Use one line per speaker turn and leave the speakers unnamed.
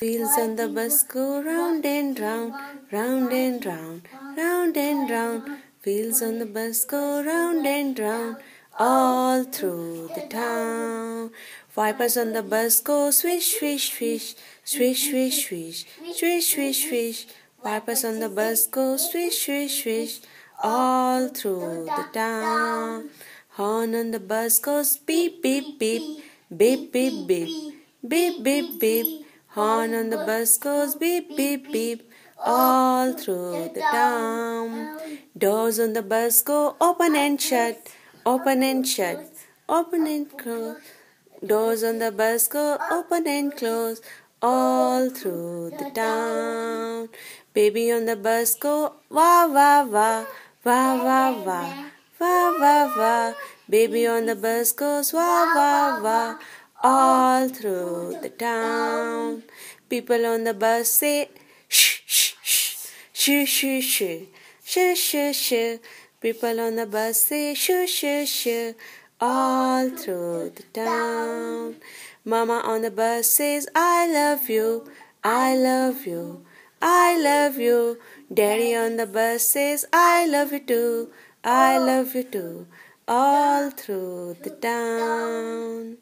Wheels on the bus go round and round, round and round, round and round. Wheels on the bus go round and round, all through the town. Wipers on the bus go swish, swish, swish, swish, swish, swish, swish, swish, swish. Wipers on the bus go swish, swish, swish, all through the town. Horn on the bus goes beep, beep, beep, beep, beep, beep, beep, beep, beep. Horn on the bus goes beep, beep, beep, all through the town. Doors on the bus go open and shut, open and shut, open and close. Doors on the bus go open and close, all through the town. Baby on the bus go wah, wah, wah, wah, wah, wah, wah, wah, wah. Baby on the bus goes wah, wah, wah, all through the town. People on the bus say shh, shh, shh, shh, shh, shh, shh, shh, shh. People on the bus say shh, shh, shh, all through the town. Mama on the bus says I love you, I love you, I love you. Daddy on the bus says I love you too, I love you too, all through the town.